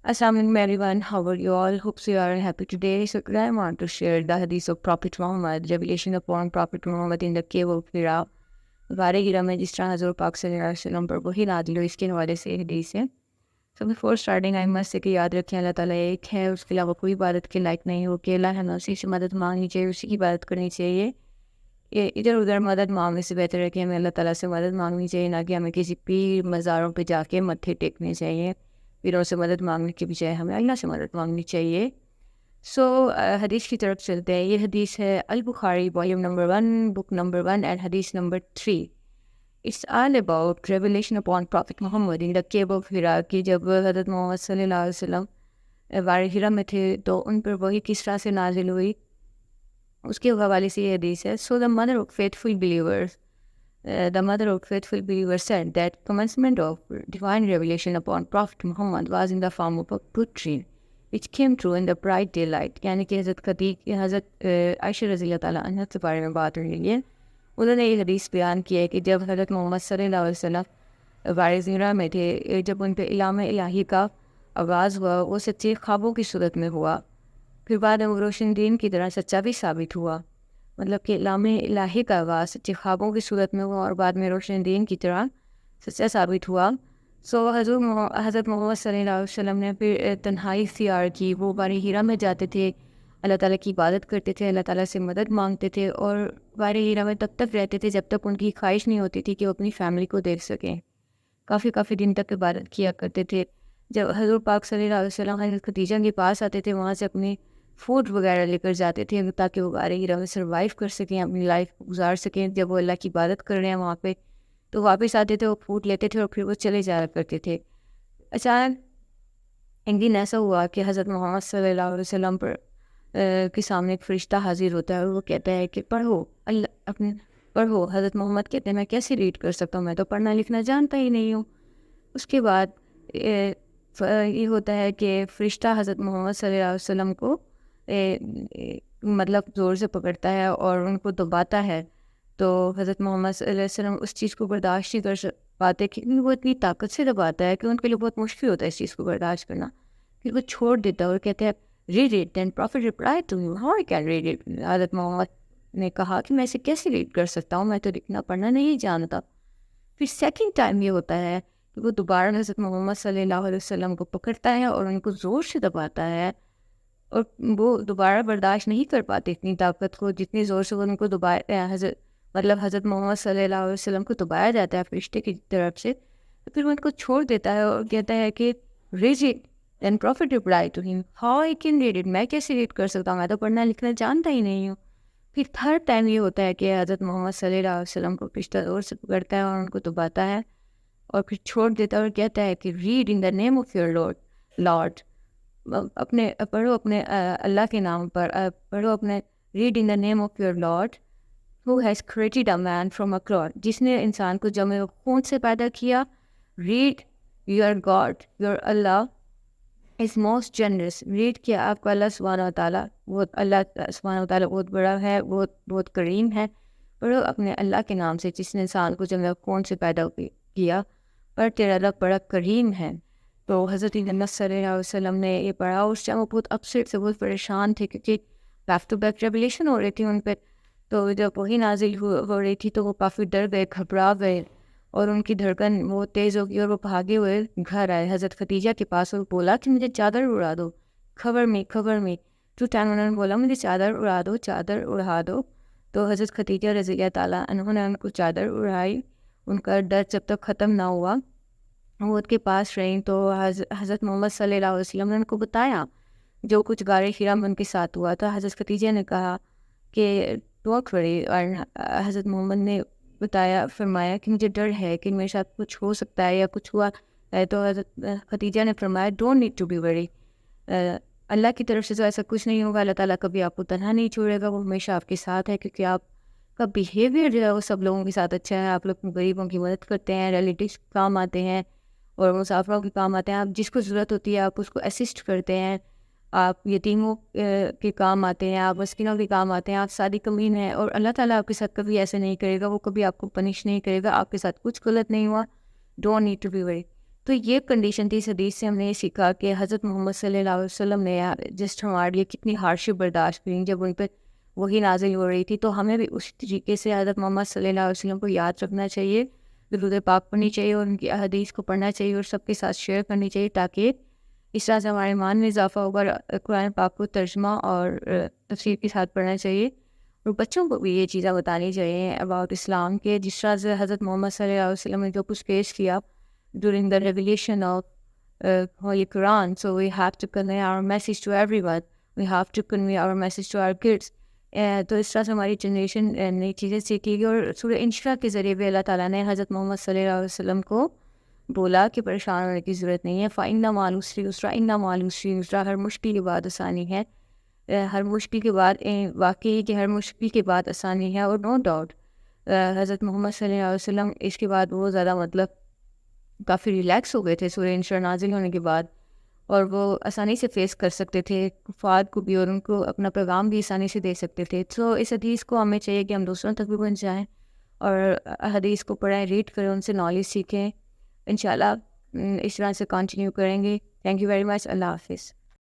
Assalamualaikum everyone, how are you all? Hope you are happy today. So today I want to share the hadith of Prophet Muhammad, revelation upon Prophet Muhammad in the cave of Hira. غار ہیرا میں جس طرح حضور پاک صلی اللہ علیہ وسلم پر وحی نازل ہوئی، اس کے حوالے سے حدیث ہے. So before starting I must سے کہ یاد رکھیں اللہ تعالیٰ ایک ہے، اس کے علاوہ کوئی عبادت کے لائق نہیں ہو، کہ اللہ ہمیں اسی سے مدد مانگنی چاہیے، اسی کی عبادت کرنی چاہیے. یہ ادھر ادھر مدد مانگنے سے بہتر ہے کہ ہمیں اللہ تعالیٰ سے مدد مانگنی چاہیے، نہ کہ ہمیں کسی پیر مزاروں پہ جا کے متھے ٹیکنے چاہیے. پیروں سے مدد مانگنے کے بجائے ہمیں اللہ سے مدد مانگنی چاہیے. سو حدیث کی طرف چلتے ہیں. یہ حدیث ہے البخاری volume number 1 book number 1 and حدیث number 3. It's all about revelation upon prophet Muhammad in the cave of Hira, کہ جب حضرت محمد صلی اللہ علیہ وسلم غار ہیرا میں تھے تو ان پر وہی کس طرح سے نازل ہوئی، اس کے حوالے سے یہ حدیث ہے. So the mother of faithful believers the mother of faithful believers said that commencement of divine revelation upon Prophet Muhammad was in the form of a good dream, which came true in the bright daylight. یعنی کہ حضرت عائشہ رضی اللہ تعالیٰ عنہ کے بارے میں بات ہو رہی ہے. انہوں نے یہ حدیث بیان کی ہے کہ جب حضرت محمد صلی اللہ علیہ وسلم غار ہیرا میں تھے، جب ان پہ علامہ الہی کا آغاز ہوا، وہ سچے خوابوں کی صورت میں ہوا، پھر بعد میں روشن دین کی طرح سچا بھی ثابت ہوا. مطلب کہ علامہ الہی کا آغاز سچے خوابوں کی صورت میں ہوا اور بعد میں روشن دین کی طرح سچا ثابت ہوا. سو حضرت محمد صلی اللہ علیہ وسلم نے پھر تنہائی اختیار کی. وہ غار ہیرا میں جاتے تھے، اللہ تعالیٰ کی عبادت کرتے تھے، اللہ تعالیٰ سے مدد مانگتے تھے، اور غار ہیرا میں تب تک رہتے تھے جب تک ان کی خواہش نہیں ہوتی تھی کہ وہ اپنی فیملی کو دیکھ سکیں. کافی دن تک عبادت کیا کرتے تھے. جب حضور پاک صلی اللہ علیہ وسلم حضرت خدیجہ کے پاس آتے تھے، وہاں سے اپنی فوڈ وغیرہ لے کر جاتے تھے تاکہ وہ غار ہیرا میں سروائیو کر سکیں، اپنی لائف گزار سکیں. جب وہ اللہ کی عبادت کر رہے ہیں وہاں پہ تو واپس آتے تھے، وہ فوڈ لیتے تھے اور پھر وہ چلے جایا کرتے تھے. اچانک ایک دن ایسا ہوا کہ حضرت محمد صلی اللہ علیہ وسلم پر کے سامنے ایک فرشتہ حاضر ہوتا ہے اور وہ کہتا ہے کہ پڑھو. حضرت محمد کہتے ہیں میں کیسے ریڈ کر سکتا ہوں، میں تو پڑھنا لکھنا جانتا ہی نہیں ہوں. اس کے بعد یہ ہوتا ہے کہ فرشتہ حضرت محمد صلی اللہ علیہ وسلم کو مطلب زور سے پکڑتا ہے اور ان کو دباتا ہے. تو حضرت محمد صلی اللہ علیہ وسلم اس چیز کو برداشت نہیں کر پاتے، کیونکہ وہ اتنی طاقت سے دباتا ہے کہ ان کے لیے بہت مشکل ہوتا ہے اس چیز کو برداشت کرنا. پھر وہ چھوڑ دیتا ہے اور کہتے ہیں read it. Then prophet reply to him how I can read it. حضرت محمد نے کہا کہ میں اسے کیسے ریڈ کر سکتا ہوں، میں تو لکھنا پڑھنا نہیں جانتا. پھر سیکنڈ ٹائم یہ ہوتا ہے کہ وہ دوبارہ حضرت محمد صلی اللہ علیہ وسلم کو پکڑتا ہے اور ان کو زور سے دباتا ہے، اور وہ دوبارہ برداشت نہیں کر پاتے اتنی طاقت کو جتنی زور سے وہ ان کو دبایا. حضرت محمد صلی اللہ علیہ وسلم کو دبایا جاتا ہے فرشتے کی طرف سے. پھر وہ ان کو چھوڑ دیتا ہے اور کہتا ہے کہ read it. Then prophet reply to him how I can read it. میں کیسے ریڈ کر سکتا ہوں، میں تو پڑھنا لکھنا جانتا ہی نہیں ہوں. پھر تھرڈ ٹائم یہ ہوتا ہے کہ حضرت محمد صلی اللہ علیہ وسلم کو فرشتہ زور سے پکڑتا ہے اور ان کو دباتا ہے اور پھر چھوڑ دیتا ہے اور کہتا ہے کہ read in the name of your lord. پڑھو اپنے اللہ کے نام پر، پڑھو اپنے read in the name of your lord who has created a man from a clot. جس نے انسان کو جمع خون سے پیدا کیا. Read your God, your Allah is most generous. Read کیا آپ کا اللہ سبحانہ و تعالیٰ، اللہ سبحانہ و تعالیٰ بہت بڑا ہے، بہت کریم ہے. پڑھو اپنے اللہ کے نام سے جس نے انسان کو جمع خون سے پیدا کیا، پر تیرا اللہ بڑا کریم ہے. تو حضرت محمد صلی اللہ علیہ وسلم نے یہ پڑھا. اس ٹائم وہ بہت اپسیٹ سے بہت پریشان تھے کیونکہ بیک ٹو بیک ریولیشن ہو رہی تھی ان پہ. تو جب وہی نازل ہو رہی تھی تو وہ کافی ڈر گئے، گھبرا گئے، اور ان کی دھڑکن بہت تیز ہو گئی اور وہ بھاگے ہوئے گھر آئے حضرت خدیجہ کے پاس اور بولا کہ مجھے چادر اڑا دو. خبر میں 2 ٹائم انہوں نے بولا مجھے چادر اڑا دو. تو حضرت خدیجہ رضی اللہ تعالیٰ عنہ نے ان کو چادر اڑائی. ان کا ڈر جب تک ختم نہ ہوا وہ ان کے پاس رہیں. تو حضرت محمد صلی اللہ علیہ وسلم نے ان کو بتایا جو کچھ غار ہیرا میں ان کے ساتھ ہوا تھا. حضرت خدیجہ نے کہا کہ ڈونٹ وری، اور حضرت محمد نے فرمایا کہ مجھے ڈر ہے کہ میرے ساتھ کچھ ہو سکتا ہے یا کچھ ہوا ہے. تو حضرت خدیجہ نے فرمایا ڈونٹ نیڈ ٹو بی وری، اللہ کی طرف سے تو ایسا کچھ نہیں ہوگا، اللہ تعالیٰ کبھی آپ کو تنہا نہیں چھوڑے گا، وہ ہمیشہ آپ کے ساتھ ہے. کیونکہ آپ کا بیہیویئر جو ہے وہ سب لوگوں کے ساتھ اچھا ہے. آپ لوگ غریبوں کی مدد کرتے ہیں، ریلیٹیوس کے کام آتے ہیں اور مسافروں کے کام آتے ہیں. آپ جس کو ضرورت ہوتی ہے آپ اس کو اسسٹ کرتے ہیں، آپ یتیموں کے کام آتے ہیں، آپ مسکینوں کے کام آتے ہیں. آپ صادق کمین ہیں اور اللہ تعالیٰ آپ کے ساتھ کبھی ایسے نہیں کرے گا، وہ کبھی آپ کو پنش نہیں کرے گا. آپ کے ساتھ کچھ غلط نہیں ہوا. ڈونٹ نیڈ ٹو بی وری. تو یہ کنڈیشن تھی اس حدیث سے. ہم نے یہ سیکھا کہ حضرت محمد صلی اللہ علیہ وسلم نے جسٹ ہمارے لیے کتنی ہارشپ برداشت کی جب ان پہ وہی نازل ہو رہی تھی. تو ہمیں بھی اسی طریقے سے حضرت محمد صلی اللہ علیہ وسلم کو یاد رکھنا چاہیے, درود پاک پڑھنی چاہیے اور ان کی احادیث کو پڑھنا چاہیے اور سب کے ساتھ شیئر کرنی چاہیے, تاکہ اس طرح سے ہمارے ایمان میں اضافہ ہوگا. قرآن پاک کو ترجمہ اور تفسیر کے ساتھ پڑھنا چاہیے, اور بچوں کو بھی یہ چیزیں بتانی چاہیے اباؤٹ اسلام کے, جس طرح سے حضرت محمد صلی اللہ علیہ وسلم نے جو کچھ پیش کیا during the revelation of Holy Quran. So we have to convey our message to everyone. We have to convey our message to our kids. تو اس طرح سے ہماری جنریشن نئی چیزیں سیکھے گی. اور سورہ انشرا کے ذریعے بھی اللہ تعالیٰ نے حضرت محمد صلی اللہ علیہ وسلم کو بولا کہ پریشان ہونے کی ضرورت نہیں ہے. فَإِنَّ مَعَ الْعُسْرِ يُسْرًا إِنَّ مَعَ الْعُسْرِ يُسْرًا, ہر مشکل کے بعد آسانی ہے. ہر مشکل کے بعد واقعی کہ ہر مشکل کے بعد آسانی ہے. اور نو ڈاؤٹ حضرت محمد صلی اللہ علیہ وسلم اس کے بعد وہ زیادہ مطلب کافی ریلیکس ہو گئے تھے سورہ انشرا نازل ہونے کے بعد, اور وہ آسانی سے فیس کر سکتے تھے کفار کو بھی, اور ان کو اپنا پیغام بھی آسانی سے دے سکتے تھے. تو اس حدیث کو ہمیں چاہیے کہ ہم دوسروں تک بھی پہنچائیں اور حدیث کو پڑھیں, ریڈ کریں, ان سے نالج سیکھیں. انشاءاللہ اس طرح سے کنٹینیو کریں گے. Thank you very much. اللہ حافظ.